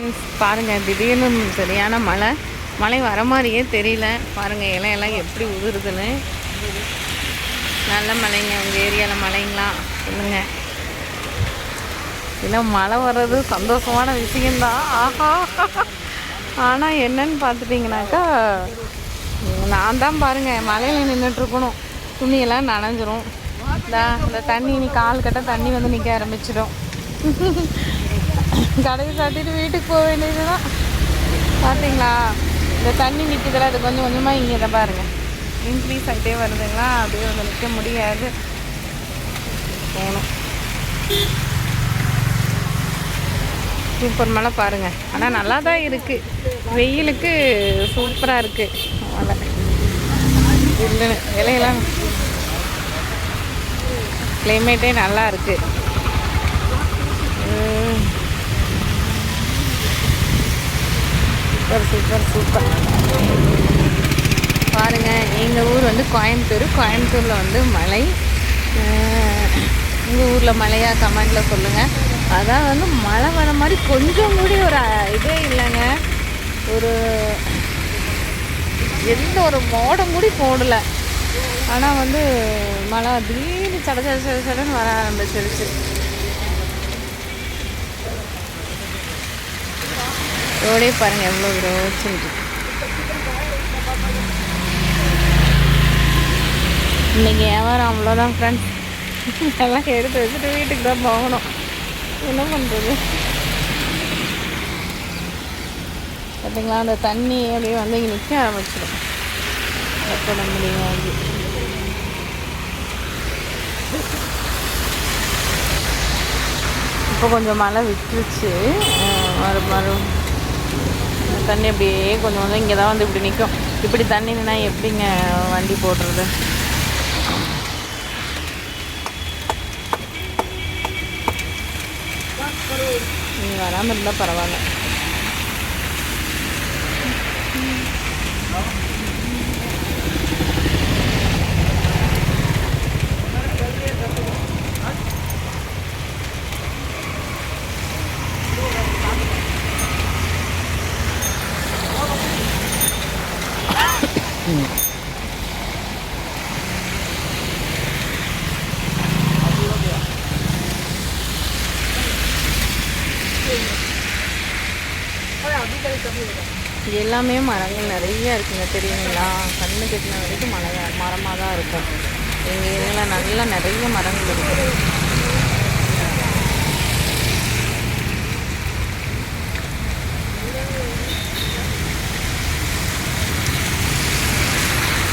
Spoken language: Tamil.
ஃப்ரெண்ட்ஸ் பாருங்கள், திடீர்னு சரியான மழை வர மாதிரியே தெரியல. பாருங்கள் இலையெல்லாம் எப்படி உதிருதுன்னு. நல்ல மழைங்க. உங்கள் ஏரியாவில் மழைங்களா சொல்லுங்கள். இல்லை, மழை வர்றது சந்தோஷமான விஷயந்தான். ஆஹா, ஆனால் என்னன்னு பார்த்துட்டிங்கனாக்கா, நான் தான் பாருங்கள் மழையில் நின்றுட்டுருக்கணும். துணியெல்லாம் நனைஞ்சிரும். இந்த தண்ணி நீ கால் கட்ட தண்ணி வந்து நிற்க ஆரம்பிச்சிடும். கடையை சாத்திட்டு வீட்டுக்கு போக வேண்டியது தான். பார்த்தீங்களா, இந்த தண்ணி நிற்கிதில்ல, அது கொஞ்சம் கொஞ்சமாக இங்கே தான் பாருங்கள் இன்க்ரீஸ் ஆகிட்டே வருதுங்களா. அப்படியே வந்து நிற்க முடியாது, போகணும். சூப்பர் மழை பாருங்கள். ஆனால் நல்லா தான் இருக்குது. வெயிலுக்கு சூப்பராக இருக்குது மழை. இல்லைன்னு இலையெல்லாம் கிளைமேட்டே நல்லா இருக்குது. Super super super. பாருங்கள், எங்கள் ஊர் வந்து கோயம்புத்தூரில் வந்து மழை. உங்கள் ஊரில் மழையா கமெண்டில் சொல்லுங்கள். அதான் வந்து மழை வர மாதிரி கொஞ்சம் கூட ஒரு இதே இல்லைங்க. எந்த ஒரு மோடம் கூட போடலை. ஆனால் வந்து மழை திடீர்னு சடன்னு வர ஆரம்பிச்சிருச்சு. ரோடே பாருங்கள் எவ்வளோ ரோச்சுன்னு. இன்றைக்கி வியாபாரம் அவ்வளோதான் ஃப்ரெண்ட்ஸ். எல்லாம் எடுத்து வச்சுட்டு வீட்டுக்கு தான் போகணும். என்ன பண்ணுறது? பார்த்தீங்களா, அந்த தண்ணி அப்படியே வந்து இங்கே நிற்க ஆரம்பிச்சிடும். எப்போ முடியும் வந்து இப்போ கொஞ்சம் மழை விட்டுருச்சு. தண்ணி அப்படியே கொஞ்சம் கொஞ்சம் இங்கே தான் வந்து இப்படி நிற்கும். இப்படி தண்ணி நின்னா எப்படிங்க வண்டி போடுறது? நீங்கள் வராமல் இருந்தால் பரவாயில்ல. இது எல்லாமே மரங்கள் நிறைய இருக்குங்க, தெரியுங்களா? கண்ணு கட்டின வரைக்கும் மரமாக தான் இருக்கும். எங்கள் ஏரியாவில் நல்லா நிறைய மரங்கள் இருக்குது.